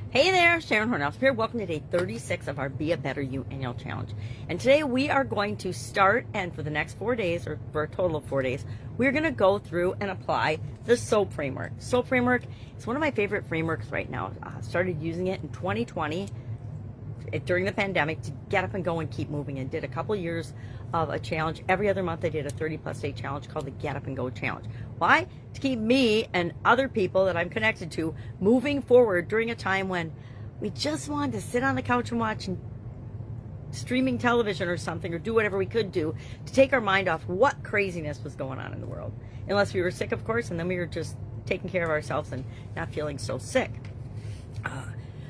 Hey there, Sharon Horne-Ellstrom here. Welcome to day 36 of our Be a Better You annual challenge. And today we are going to start, and for the next 4 days, or for a total of 4 days, we're going to go through and apply the SOAP framework. SOAP framework is one of my favorite frameworks right now. I started using it in 2020 during the pandemic to get up and go and keep moving, and did a couple years of a challenge. Every other month I did a 30+ day challenge called the Get Up and Go Challenge. Why? To keep me and other people that I'm connected to moving forward during a time when we just wanted to sit on the couch and watch streaming television or something, or do whatever we could do to take our mind off what craziness was going on in the world. Unless we were sick, of course, and then we were just taking care of ourselves and not feeling so sick.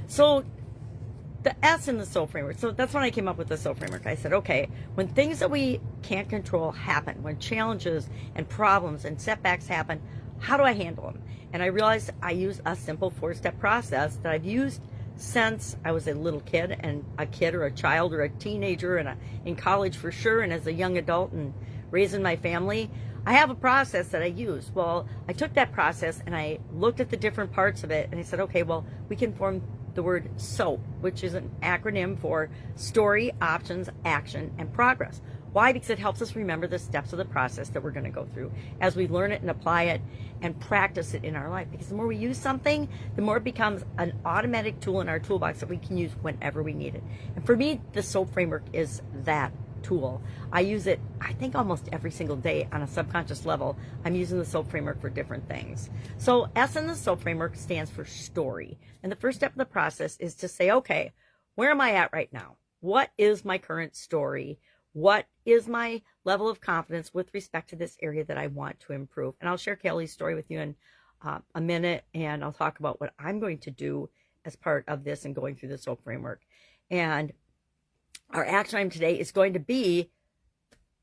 So the S in the SOAP framework. So that's when I came up with the SOAP framework. I said, okay, when things that we can't control happen, when challenges and problems and setbacks happen, how do I handle them? And I realized I use a simple 4-step process that I've used since I was a little kid, and a kid or a child or a teenager, and in college for sure, and as a young adult and raising my family. I have a process that I use. Well, I took that process and I looked at the different parts of it, and I said, okay, well, we can form the word SOAP, which is an acronym for Story, Options, Action, and Progress. Why? Because it helps us remember the steps of the process that we're going to go through as we learn it and apply it and practice it in our life. Because the more we use something, the more it becomes an automatic tool in our toolbox that we can use whenever we need it. And for me, the SOAP framework is that tool. I use it, I think, almost every single day on a subconscious level. I'm using the SOAP framework for different things. So S in the SOAP framework stands for story. And the first step of the process is to say, okay, where am I at right now? What is my current story? What is my level of confidence with respect to this area that I want to improve? And I'll share Kelly's story with you in a minute, and I'll talk about what I'm going to do as part of this and going through the SOAP framework. And our action item today is going to be,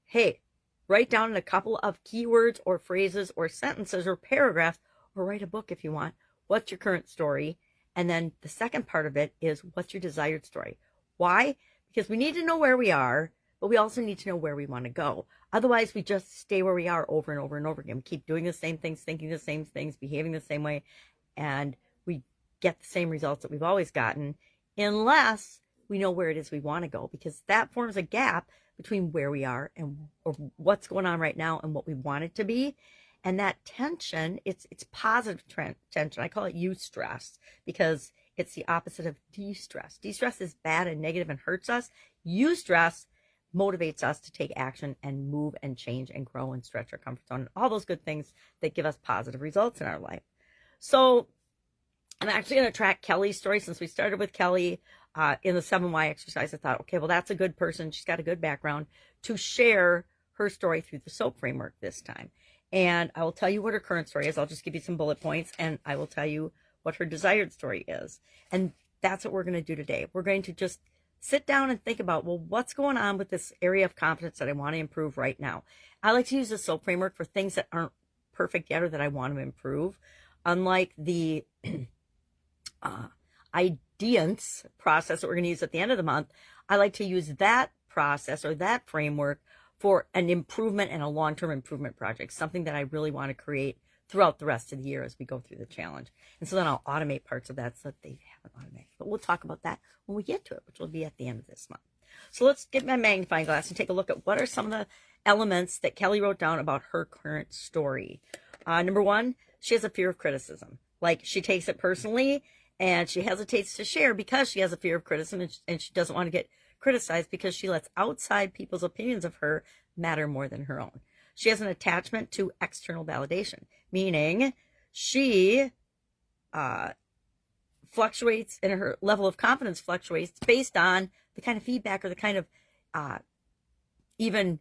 hey, write down a couple of keywords or phrases or sentences or paragraphs, or write a book if you want. What's your current story? And then the second part of it is, what's your desired story? Why? Because we need to know where we are, but we also need to know where we want to go. Otherwise, we just stay where we are over and over and over again. We keep doing the same things, thinking the same things, behaving the same way, and we get the same results that we've always gotten, unless we know where it is we want to go, because that forms a gap between where we are and or what's going on right now and what we want it to be. And that tension, it's positive tension. I call it eustress, because it's the opposite of de-stress. De-stress is bad and negative and hurts us. Eustress motivates us to take action and move and change and grow and stretch our comfort zone, and all those good things that give us positive results in our life. So I'm actually going to track Kelly's story. Since we started with Kelly in the 7Y exercise, I thought, okay, well, that's a good person. She's got a good background to share her story through the SOAP framework this time. And I will tell you what her current story is. I'll just give you some bullet points, and I will tell you what her desired story is. And that's what we're going to do today. We're going to just sit down and think about, well, what's going on with this area of confidence that I want to improve right now? I like to use the SOAP framework for things that aren't perfect yet or that I want to improve. Unlike the ideance process that we're going to use at the end of the month, I like to use that process or that framework for an improvement and a long-term improvement project, something that I really want to create throughout the rest of the year as we go through the challenge. And so then I'll automate parts of that so that they haven't automated. But we'll talk about that when we get to it, which will be at the end of this month. So let's get my magnifying glass and take a look at what are some of the elements that Kelly wrote down about her current story. Number one, she has a fear of criticism. Like, she takes it personally, and she hesitates to share because she has a fear of criticism, and she doesn't want to get criticized because she lets outside people's opinions of her matter more than her own. She has an attachment to external validation, meaning she fluctuates, and her level of confidence fluctuates based on the kind of feedback or the kind of even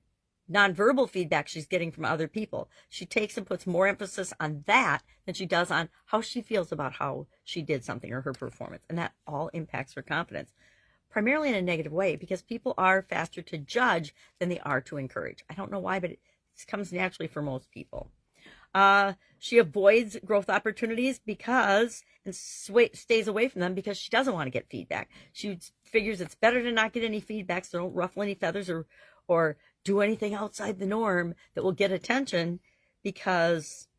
nonverbal feedback she's getting from other people. She takes and puts more emphasis on that than she does on how she feels about how she did something or her performance. And that all impacts her confidence, primarily in a negative way, because people are faster to judge than they are to encourage. I don't know why, but it comes naturally for most people. She avoids growth opportunities and stays away from them because she doesn't want to get feedback. She figures it's better to not get any feedback, so don't ruffle any feathers or do anything outside the norm that will get attention, because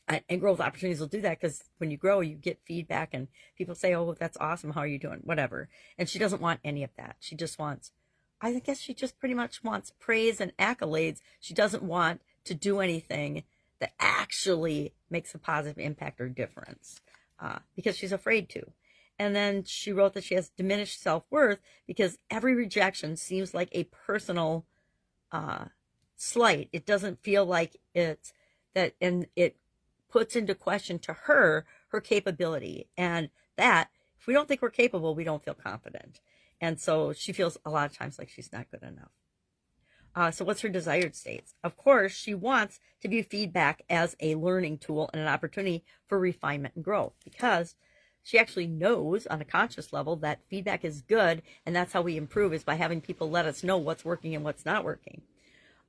And growth opportunities will do that, because when you grow, you get feedback and people say, oh, that's awesome. How are you doing? Whatever. And she doesn't want any of that. She just wants, I guess she just pretty much wants praise and accolades. She doesn't want to do anything that actually makes a positive impact or difference, because she's afraid to. And then she wrote that she has diminished self-worth because every rejection seems like a personal slight. It doesn't feel like it's that, and it puts into question to her capability. And that, if we don't think we're capable, we don't feel confident. And so she feels a lot of times like she's not good enough. So what's her desired states? Of course, she wants to view feedback as a learning tool and an opportunity for refinement and growth, because she actually knows on a conscious level that feedback is good, and that's how we improve, is by having people let us know what's working and what's not working.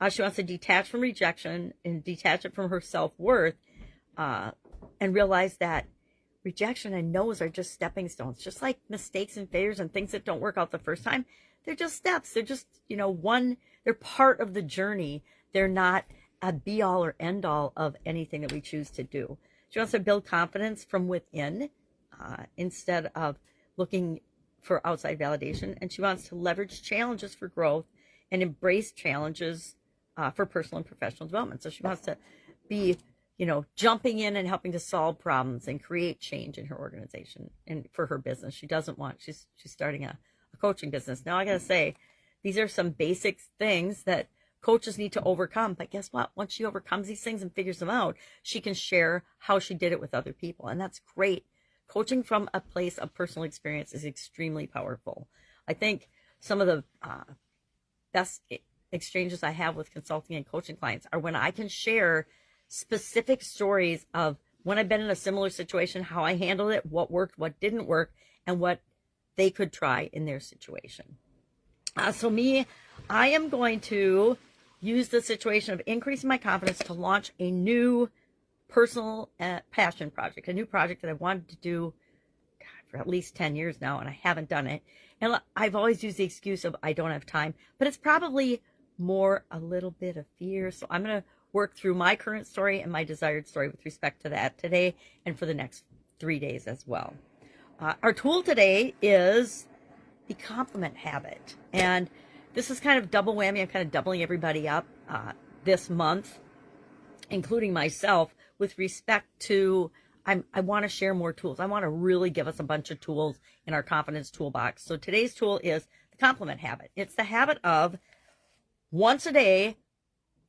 She wants to detach from rejection and detach it from her self-worth, and realize that rejection and no's are just stepping stones, just like mistakes and failures and things that don't work out the first time. They're just steps. They're just, they're part of the journey. They're not a be all or end all of anything that we choose to do. She wants to build confidence from within, instead of looking for outside validation. And she wants to leverage challenges for growth and embrace challenges for personal and professional development. So she wants to be, jumping in and helping to solve problems and create change in her organization and for her business. She doesn't want, she's starting a coaching business. Now I got to say, these are some basic things that coaches need to overcome. But guess what? Once she overcomes these things and figures them out, she can share how she did it with other people. And that's great. Coaching from a place of personal experience is extremely powerful. I think some of the best exchanges I have with consulting and coaching clients are when I can share specific stories of when I've been in a similar situation, how I handled it, what worked, what didn't work, and what they could try in their situation. So I am going to use the situation of increasing my confidence to launch a new personal passion project, a new project that I've wanted to do for at least 10 years now, and I haven't done it. And I've always used the excuse of I don't have time, but it's probably more a little bit of fear. So I'm going to work through my current story and my desired story with respect to that today and for the next 3 days as well. Our tool today is the compliment habit. And this is kind of double whammy. I'm kind of doubling everybody up this month, including myself, with respect to I want to share more tools. I want to really give us a bunch of tools in our confidence toolbox. So today's tool is the compliment habit. It's the habit of once a day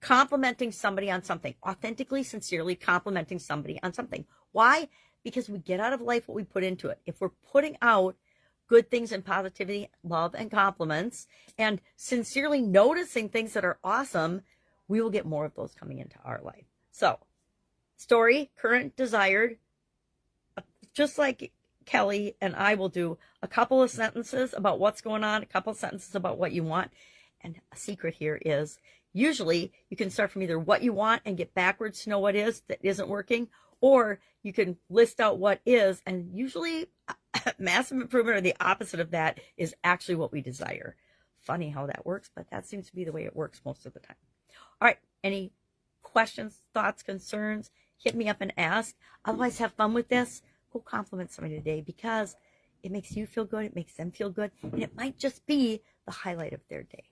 complimenting somebody on something, authentically, sincerely complimenting somebody on something. Why? Because we get out of life what we put into it. If we're putting out good things and positivity, love and compliments, and sincerely noticing things that are awesome, we will get more of those coming into our life. So, story, current, desired, just like Kelly and I will do a couple of sentences about what's going on, a couple of sentences about what you want. And a secret here is usually you can start from either what you want and get backwards to know what is that isn't working, or you can list out what is, and usually massive improvement or the opposite of that is actually what we desire. Funny how that works, but that seems to be the way it works most of the time. All right, any questions, thoughts, concerns, hit me up and ask. Otherwise, have fun with this. Go compliment somebody today, because it makes you feel good, it makes them feel good, and it might just be the highlight of their day.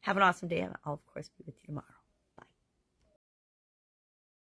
Have an awesome day, and I'll, of course, be with you tomorrow.